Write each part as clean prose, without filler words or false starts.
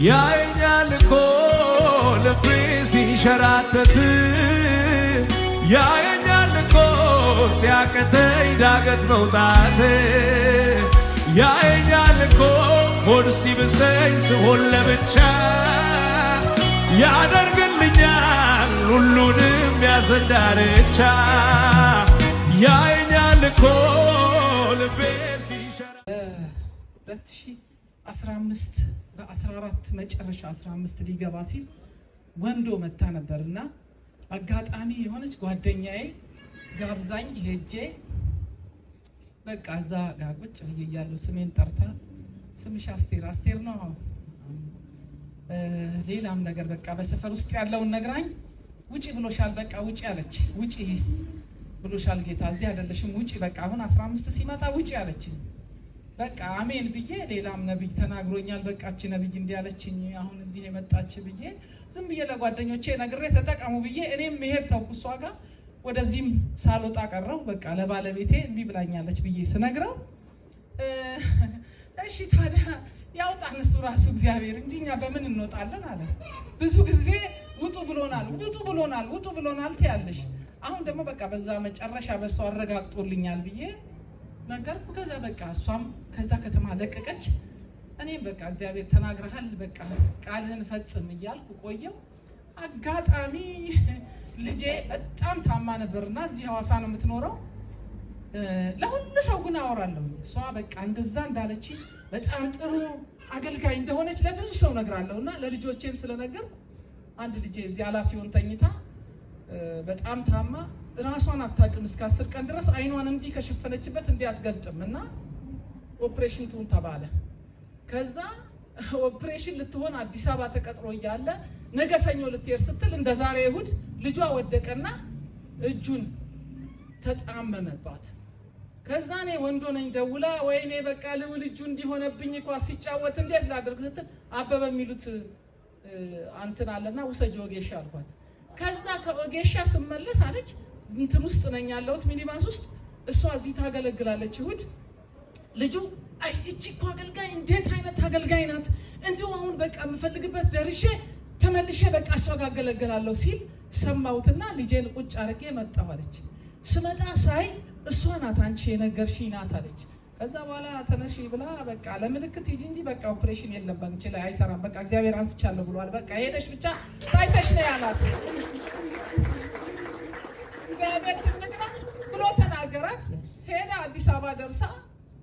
ያየኛል እኮ ልቤ ሲንሸራተት ያየኛል እኮ ሲያቅተኝ ዳገት መውጣት ያየኛል እኮ ሆድ ሲብሰኝ ስሆን ለብቻ ያደርግልኛል ሁሉንም ያሰዳርቻ ያየኛል እኮ ልቤ ሲንሸራ 2015 በ14 መጨረሻ 15 ሊገባ ሲል ወንዶ መታ ነበርና አጋጣሚ የሆነች ጓደኛዬ ጋብዛኝ ሄጄ በቃ እዛ ጋር ቁጭ ብዬ እያለሁ ስሜን ጠርታ ስምሽ አስቴር ነው ሌላም ነገር በቃ በሰፈር ውስጥ ያለውን ነግራኝ ውጪ ብሎሻል በቃ ውጪ አለች። ውጪ ብሎሻል ጌታ እዚህ አይደለሽም ውጪ በቃ አሁን 15 ሲመጣ ውጪ አለችኝ። በቃ አሜን ብዬ ሌላም ነብይ ተናግሮኛል በቃ እቺ ነብይ እንዲያለችኝ አሁን እዚህ የመጣች ብዬ ዝም ብዬ ለጓደኞቼ ነግሬ ተጠቀሙ ብዬ እኔም መሄድ ተውኩ። እሷ ጋር ወደዚህም ሳልወጣ ቀረው። በቃ ለባለቤቴ እንዲህ ብላኛለች ብዬ ስነግረው እሺ ታዲያ ያውጣን እሱ ራሱ እግዚአብሔር እንጂ እኛ በምን እንወጣለን አለ። ብዙ ጊዜ ውጡ ብሎናል ትያለሽ። አሁን ደግሞ በቃ በዛ መጨረሻ በሷ አረጋግጦልኛል ብዬ ነገርኩ። ከዛ በቃ እሷም ከዛ ከተማ ለቀቀች። እኔም በቃ እግዚአብሔር ተናግረሃል በቃ ቃልህን ፈጽም እያልኩ ቆየው። አጋጣሚ ልጄ በጣም ታማ ነበርና እዚህ ሐዋሳ ነው የምትኖረው። ለሁሉ ሰው ግን አወራለሁ እሷ በቃ እንደዛ እንዳለች በጣም ጥሩ አገልጋይ እንደሆነች ለብዙ ሰው ነግራለሁና ለልጆቼም ስለነገርኩ አንድ ልጄ እዚህ አላቲዮን ተኝታ በጣም ታማ ራሷን አታውቅም እስከ 10 ቀን ድረስ አይኗን እንዲህ ከሸፈነችበት እንዲህ አትገልጥምና ኦፕሬሽን ትሁን ተባለ። ከዛ ኦፕሬሽን ልትሆን አዲስ አበባ ተቀጥሮ እያለ ነገ ሰኞ ልትሄድ ስትል እንደ ዛሬ እሑድ ልጇ ወደቀና እጁን ተጣመመባት። ከዛ እኔ ወንዶ ነኝ ደውላ ወይኔ በቃ ልውል እጁ እንዲሆነብኝ ኳስ ሲጫወት እንዴት ላድርግ ስትል አበበ የሚሉት አንተን አለና ውሰጂ ወጌሻ አልኳት። ከዛ ከወጌሻ ስመለስ አለች እንትን ውስጥ ነኝ ያለሁት ሚኒባስ ውስጥ እሷ እዚህ ታገለግላለች እሑድ ልጁ አይ እቺ እኮ አገልጋይ እንዴት አይነት አገልጋይ ናት እንደው አሁን በቃ የምፈልግበት ደርሼ ተመልሼ በቃ እሷ ጋር አገለግላለሁ ሲል ሰማሁትና ልጄን ቁጭ አድርጌ መጣሁ አለች። ስመጣ ሳይ እሷ ናት አንቺ የነገርሽኝ ናት አለች። ከዛ በኋላ ተነሺ ብላ በቃ ለምልክት ሂጂ እንጂ በቃ ኦፕሬሽን የለም ባንቺ ላይ አይሰራም በቃ እግዚአብሔር አንስቻለሁ ብሏል በቃ ሄደሽ ብቻ ታይተሽ ነው ያላት። እግዚአብሔር ትልቅ ነው ብሎ ተናገራት። ሄዳ አዲስ አበባ ደርሳ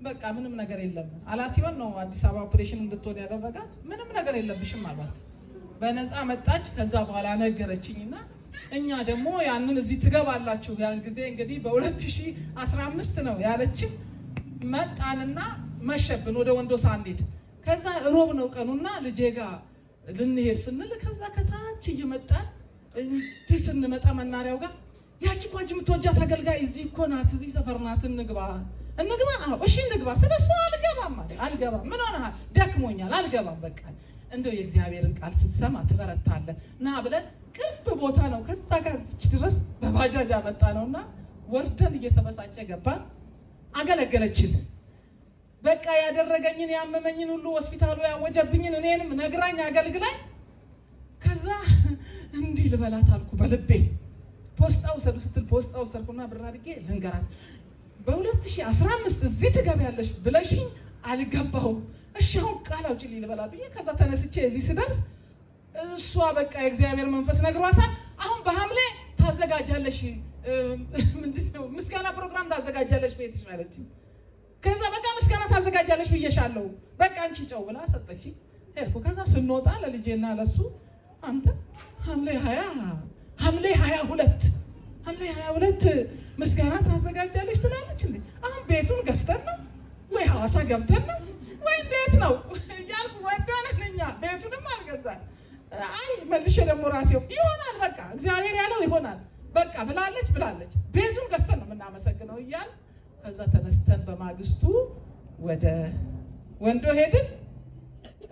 በቃ ምንም ነገር የለም አላቲዮን ነው አዲስ አበባ ኦፕሬሽን እንድትወድ ያደረጋት። ምንም ነገር የለብሽም አሏት። በነፃ መጣች። ከዛ በኋላ ነገረችኝና እኛ ደግሞ ያንን እዚህ ትገባላችሁ ያን ጊዜ እንግዲህ በ2015 ነው ያለችን። መጣንና መሸብን ወደ ወንዶ ሳንሄድ ከዛ ሮብ ነው ቀኑና ልጄ ጋር ልንሄድ ስንል ከዛ ከታች እየመጣን እንዲህ ስንመጣ መናሪያው ጋር ያቺ እኮ አንቺ የምትወጃት አገልጋይ እዚህ እኮ ናት እዚህ ሰፈር ናት እንግባ አዎ እሺ እንግባ ስለሱ አልገባም ምን ሆነሃል ደክሞኛል አልገባም በቃ እንደው የእግዚአብሔርን ቃል ስትሰማ ትበረታለህ ና ብለን ቅርብ ቦታ ነው ከዛ ጋር ድረስ በባጃጅ አመጣ ነውና ወርደን እየተበሳጨ ገባን። አገለገለችን በቃ ያደረገኝን ያመመኝን ሁሉ ሆስፒታሉ ያወጀብኝን እኔንም ነግራኝ አገልግላኝ። ከዛ እንዲህ ልበላት አልኩ በልቤ ፖስታው ሰዱ ስትል ፖስታው ሰርኩና ብር አድርጌ ልንገራት በ2015 እዚህ ትገቢያለሽ ብለሽኝ አልገባሁም እሺ አሁን ቃል አውጪልኝ ልበላ ብዬ ከዛ ተነስቼ እዚህ ስደርስ እሷ በቃ የእግዚአብሔር መንፈስ ነግሯታል። አሁን በሐምሌ ታዘጋጃለሽ ምንድነው ምስጋና ፕሮግራም ታዘጋጃለሽ ቤትሽ ማለት ነው። ከዛ በቃ ምስጋና ታዘጋጃለሽ ብዬሻለሁ በቃ አንቺ ጨው ብላ ሰጠችኝ። ሄድኩ ከዛ ስንወጣ ለልጄና ለሱ አንተ ሐምሌ 22 ምስጋና ታዘጋጃለሽ ትላለች እንዴ? አሁን ቤቱን ገዝተን ነው ወይ ሐዋሳ ገብተን ነው ወይ እንዴት ነው ያልኩ ወንዶነኛ ቤቱንም አልገዛን። አይ መልሼ ደግሞ ራሴው ይሆናል በቃ እግዚአብሔር ያለው ይሆናል በቃ ብላለች ቤቱን ገዝተን ነው የምናመሰግነው እያል ከዛ ተነስተን በማግስቱ ወደ ወንዶ ሄድን።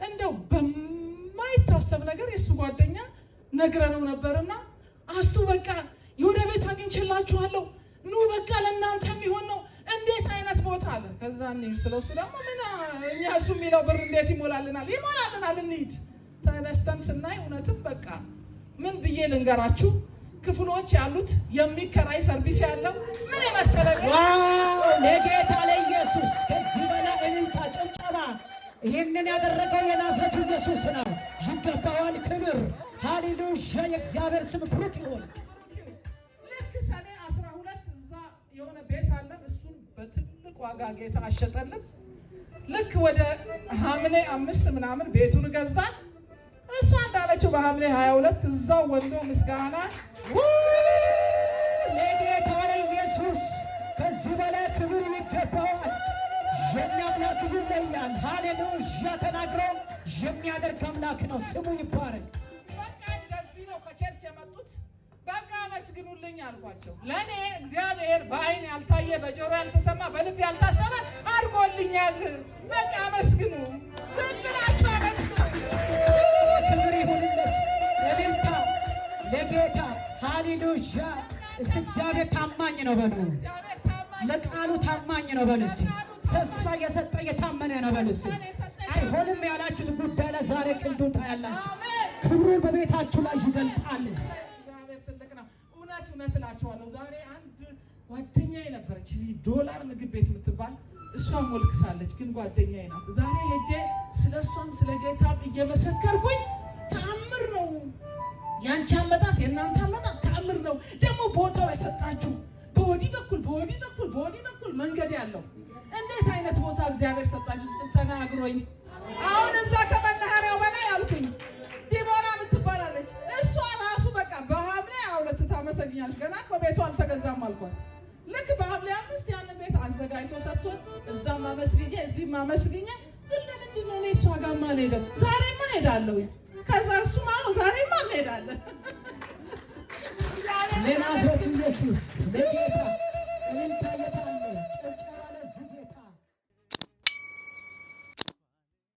እንደው በማይታሰብ ነገር የሱ ጓደኛ ነግረነው ነበርና አስቱ በቃ የሆነ ቤት አግኝቼላችኋለሁ ኑ በቃ ለእናንተ የሚሆን ነው እንዴት አይነት ቦታ አለ። ከዛ እንሂድ ስለሱ ደግሞ ምን እኛ እሱ የሚለው ብር እንዴት ይሞላልናል እንሂድ ተነስተን ስናይ እውነትም በቃ ምን ብዬ ልንገራችሁ፣ ክፍሎች ያሉት የሚከራይ ሰርቪስ ያለው ምን የመሰለ ዋው! ለጌታ ለኢየሱስ ከዚህ በላይ እልልታ ጭብጨባ። ይሄንን ያደረገው የናዝሬቱ ኢየሱስ ነው። ይገባዋል ክብር። ሃሌሉያ! የእግዚአብሔር ስም ብሩክ ይሁን። ልክ ሰኔ 12 እዛ የሆነ ቤት አለን። እሱን በትልቅ ዋጋ ጌታ አሸጠልን። ልክ ወደ ሐምሌ 5 ምናምን ቤቱን ገዛን። እሷ እንዳለችው በሐምሌ 22 እዛው ወንዶ ምስጋና ለጌታ ለኢየሱስ ከዚህ በላይ ክብር ይገባዋል። የኛ አምላክ ይለያል። ሃሌሉያ! ተናግሮ የሚያደርግ አምላክ ነው። ስሙ ይባረክ። በቃ እንደዚህ ነው ከቸርች የመጡት። በቃ አመስግኑልኝ አልኳቸው። ለእኔ እግዚአብሔር በዓይን ያልታየ በጆሮ ያልተሰማ በልብ ያልታሰበ አድርጎልኛል። በቃ አመስግኑ፣ ዝም ብላችሁ አመስግኑ። ክብር ይሁንለት ለጌታ ለጌታ። ሃሌሉያ! እስቲ እግዚአብሔር ታማኝ ነው በሉ። ለቃሉ ታማኝ ነው በሉ። እስቲ ተስፋ የሰጠ የታመነ ነው በሉ። እስቲ አይሆንም ያላችሁት ጉዳይ ላይ ዛሬ ክንዱን ታያላችሁ። ክብሩን በቤታችሁ ላይ ይገልጣል። እግዚአብሔር ትልቅ ነው። እውነት እላችኋለሁ። ዛሬ አንድ ጓደኛዬ ነበረች እዚህ ዶላር ምግብ ቤት የምትባል እሷም ሞልክሳለች፣ ግን ጓደኛዬ ናት። ዛሬ ሄጄ ስለ እሷም ስለ ጌታም እየመሰከርኩኝ ተአምር ነው ያንቺ አመጣጥ፣ የእናንተ አመጣጥ ተአምር ነው። ደግሞ ቦታው የሰጣችሁ በወዲህ በኩል መንገድ ያለው እንዴት አይነት ቦታ እግዚአብሔር ሰጣችሁ ስትል ተናግሮኝ፣ አሁን እዛ ከመናኸሪያው በላይ አልኩኝ። ዲቦራ ምትባላለች እሷ ራሱ በቃ በሐምሌ 22 ታመሰግኛለች። ገና እኮ ቤቱ አልተገዛም አልኳት። ልክ በሐምሌ 5 ያንን ቤት አዘጋጅቶ ሰጥቶ እዛም አመስግኜ እዚህም አመስግኜ፣ ግን ለምንድን ነው እኔ እሷ ጋር ማልሄደው? ዛሬማ እሄዳለሁ። ከዛ እሱ ማለት ዛሬማ እንሄዳለን። ለናዝሬቱ ኢየሱስ ለጌታ